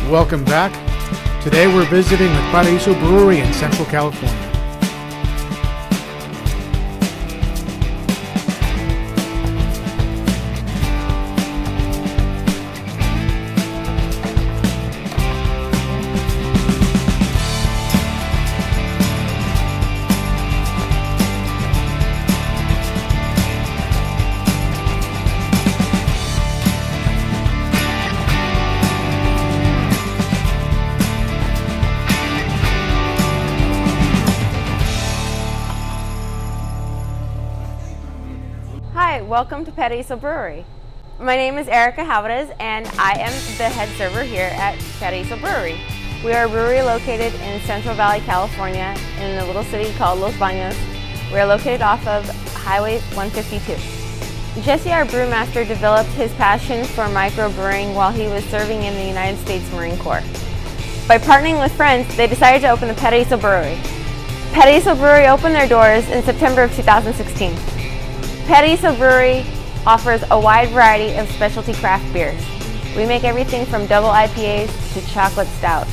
Welcome back. Today we're visiting with Paraiso Brewery in Central California. Hi, welcome to Paraiso Brewery. My name is Erica Alvarez and I am the head server here at Paraiso Brewery. We are a brewery located in Central Valley, California in a little city called Los Banos. We are located off of Highway 152. Jesse, our brewmaster, developed his passion for microbrewing while he was serving in the United States Marine Corps. By partnering with friends, they decided to open the Paraiso Brewery. Paraiso Brewery opened their doors in September of 2016. Paraiso Brewery offers a wide variety of specialty craft beers. We make everything from double IPAs to chocolate stouts.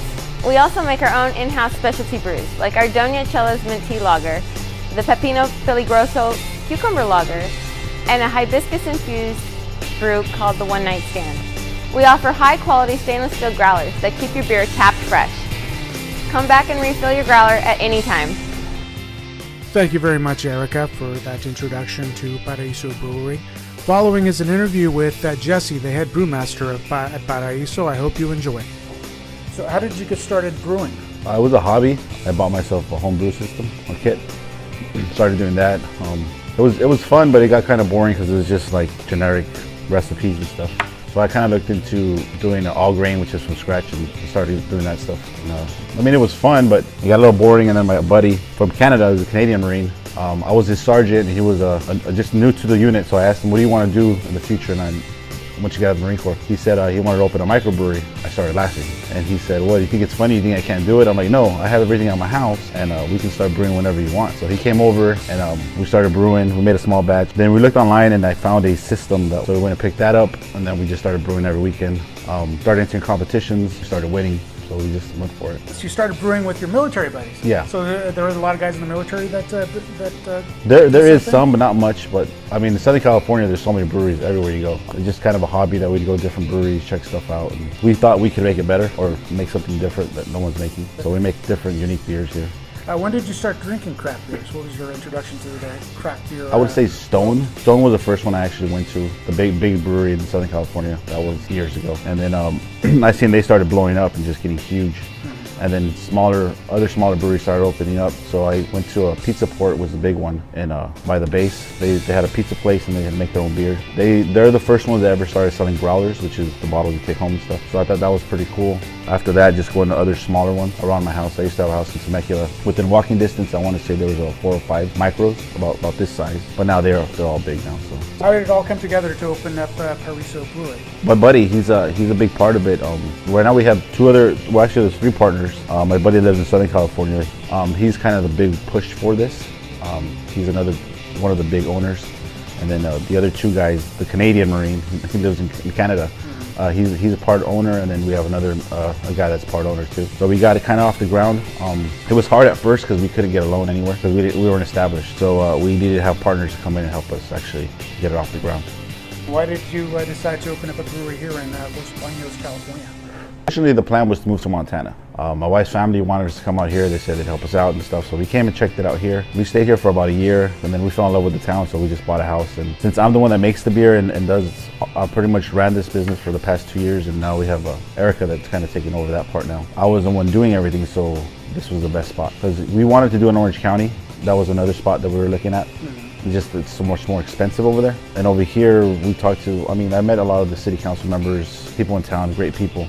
We also make our own in-house specialty brews, like our Doña Chela's Mint Tea Lager, the Pepino Peligroso Cucumber Lager, and a hibiscus-infused brew called the One Night Stand. We offer high-quality stainless steel growlers that keep your beer tapped fresh. Come back and refill your growler at any time. Thank you very much, Erica, for that introduction to Paraiso Brewery. Following is an interview with Jesse, the head brewmaster at Paraiso. I hope you enjoy. So how did you get started brewing? It was a hobby. I bought myself a home brew system, a kit. Started doing that. It was fun, but it got kind of boring because it was just like generic recipes and stuff. So I kind of looked into doing an all grain, which is from scratch, and started doing that stuff. And, it was fun, but it got a little boring. And then my buddy from Canada, who's a Canadian Marine, I was his sergeant, and he was just new to the unit. So I asked him, "What do you want to do in the future?" And once you got out of the Marine Corps, he said he wanted to open a microbrewery. I started laughing, and he said, "What, you think it's funny? You think I can't do it?" I'm like, "No, I have everything at my house, and we can start brewing whenever you want." So he came over, and we started brewing. We made a small batch. Then we looked online, and I found a system so we went and picked that up, and then we just started brewing every weekend. Started entering competitions, started winning. So we just went for it. So you started brewing with your military buddies? Yeah. So there are a lot of guys in the military that there is some, but not much. But I mean, in Southern California, there's so many breweries everywhere you go. It's just kind of a hobby that we'd go to different breweries, check stuff out. And we thought we could make it better or make something different that no one's making. So we make different, unique beers here. When did you start drinking craft beers? What was your introduction to the craft beer? I would say Stone. Stone was the first one I actually went to, the big brewery in Southern California. That was years ago. And then I seen they started blowing up and just getting huge. And then other smaller breweries started opening up. So I went to a Pizza Port, was the big one, and by the base. They had a pizza place and they had to make their own beer. They're the first ones that ever started selling growlers, which is the bottles you take home and stuff. So I thought that was pretty cool. After that, just going to other smaller ones around my house. I used to have a house in Temecula. Within walking distance, I want to say there was 4 or 5 micros, about this size. But now they're all big now. So how did it all come together to open up Paraiso Brewery? My buddy, he's a big part of it. Right now we have actually there's 3 partners. My buddy lives in Southern California. He's kind of the big push for this. He's one of the big owners. And then the other 2 guys, the Canadian Marine, he lives in Canada. He's a part owner, and then we have another a guy that's part owner too. So we got it kind of off the ground. It was hard at first because we couldn't get a loan anywhere because we weren't established. So we needed to have partners come in and help us actually get it off the ground. Why did you decide to open up a brewery here in Los Banos, California? Originally, the plan was to move to Montana. My wife's family wanted us to come out here. They said they'd help us out and stuff. So we came and checked it out here. We stayed here for about a year, and then we fell in love with the town, so we just bought a house. And since I'm the one that makes the beer and pretty much ran this business for the past 2 years, and now we have Erica that's kind of taking over that part now. I was the one doing everything, so this was the best spot. Because we wanted to do in Orange County. That was another spot that we were looking at. It's so much more expensive over there. And over here, I met a lot of the city council members, people in town, great people.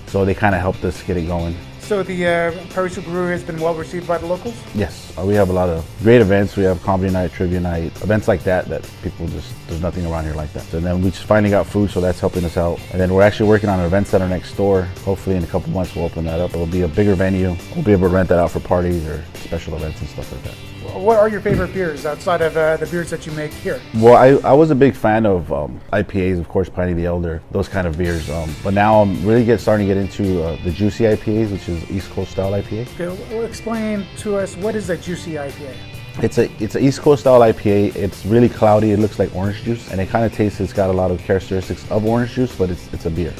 So they kind of helped us get it going. So the Paraiso Brewery has been well received by the locals? Yes, we have a lot of great events. We have comedy night, trivia night, events like that people there's nothing around here like that. So then we just finally got food, so that's helping us out. And then we're actually working on an event center next door. Hopefully in a couple months we'll open that up. It'll be a bigger venue. We'll be able to rent that out for parties or special events and stuff like that. Well, What are your favorite beers outside of the beers that you make here? Well, I was a big fan of IPAs, of course, Pliny the Elder, those kind of beers. But now I'm really starting to get into the juicy IPAs, which is East Coast style IPA. Okay, well, explain to us, what is a juicy IPA? It's an East Coast style IPA. It's really cloudy. It looks like orange juice, and it kind of tastes. It's got a lot of characteristics of orange juice, but it's a beer.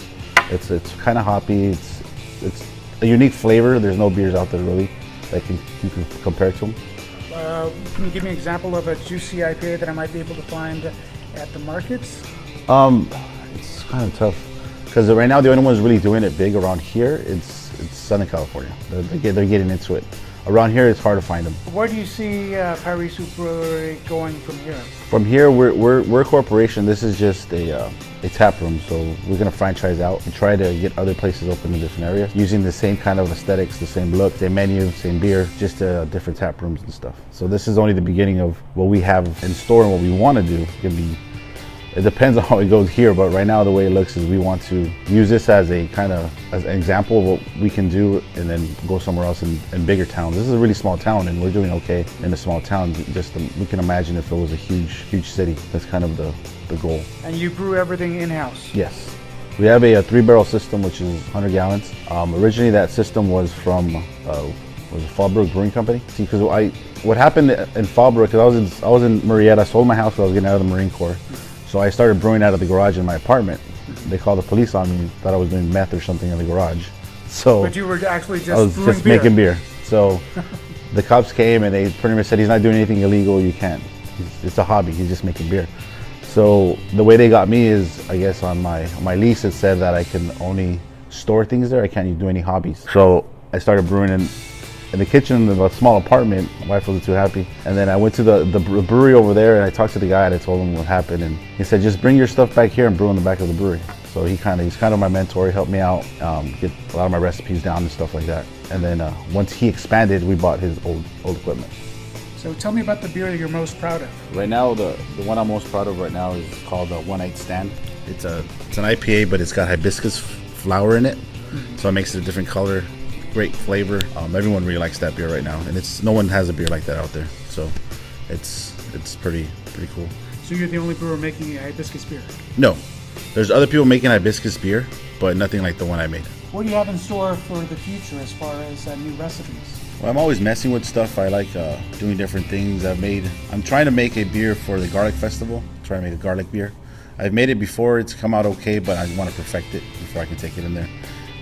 It's kind of hoppy. It's a unique flavor. There's no beers out there really that you can compare to them. Can you give me an example of a juicy IPA that I might be able to find at the markets? It's kind of tough because right now the only ones really doing it big around here it's Southern California. They're getting into it. Around here, it's hard to find them. Where do you see Paraiso Brewery going from here? From here, we're a corporation. This is just a tap room, so we're going to franchise out and try to get other places open in different areas using the same kind of aesthetics, the same look, same menu, same beer, just different tap rooms and stuff. So this is only the beginning of what we have in store and what we want to do. It depends on how it goes here, but right now the way it looks is we want to use this as an example of what we can do and then go somewhere else in bigger towns. This is a really small town and we're doing okay in a small town. We can imagine if it was a huge city. That's kind of the goal. And you brew everything in-house? Yes. We have a 3-barrel system, which is 100 gallons. Originally that system was from was Fallbrook Brewing Company. See, because what happened in Fallbrook, because I was in Murrieta, I sold my house because I was getting out of the Marine Corps. So I started brewing out of the garage in my apartment. They called the police on me, thought I was doing meth or something in the garage. So but you were actually just I was just making beer. So the cops came and they pretty much said, he's not doing anything illegal, you can't. It's a hobby, he's just making beer. So the way they got me is, I guess on my lease it said that I can only store things there, I can't do any hobbies. So I started brewing in the kitchen of a small apartment. My wife wasn't too happy. And then I went to the brewery over there and I talked to the guy and I told him what happened. And he said, just bring your stuff back here and brew in the back of the brewery. So he's kind of my mentor. He helped me out, get a lot of my recipes down and stuff like that. And then once he expanded, we bought his old equipment. So tell me about the beer that you're most proud of. Right now, the one I'm most proud of right now is called One Night Stand. It's an IPA, but it's got hibiscus flower in it. So it makes it a different color. Great flavor. Everyone really likes that beer right now, and no one has a beer like that out there. So it's pretty cool. So you're the only brewer making a hibiscus beer? No, there's other people making hibiscus beer, but nothing like the one I made. What do you have in store for the future as far as new recipes? Well, I'm always messing with stuff. I like doing different things. I'm trying to make a beer for the Garlic Festival. Trying to make a garlic beer. I've made it before. It's come out okay, but I want to perfect it before I can take it in there.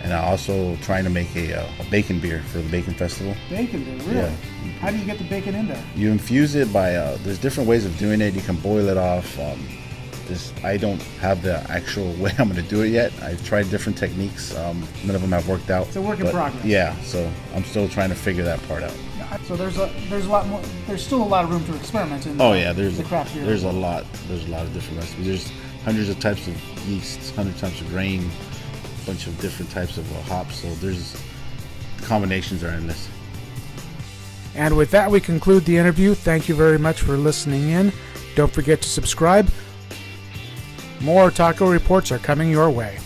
And I'm also trying to make a bacon beer for the Bacon Festival. Bacon beer, really? Yeah. How do you get the bacon in there? You infuse it by, there's different ways of doing it. You can boil it off. I don't have the actual way I'm going to do it yet. I've tried different techniques. None of them have worked out. It's a work in progress. Yeah, so I'm still trying to figure that part out. So there's a lot more. There's still a lot of room to experiment in. There's the craft beer. There's a lot of different recipes. There's hundreds of types of yeasts, hundreds of types of grain, a bunch of different types of hops. So the combinations are endless. And with that, we conclude the interview. Thank you very much for listening in. Don't forget to subscribe. More taco reports are coming your way.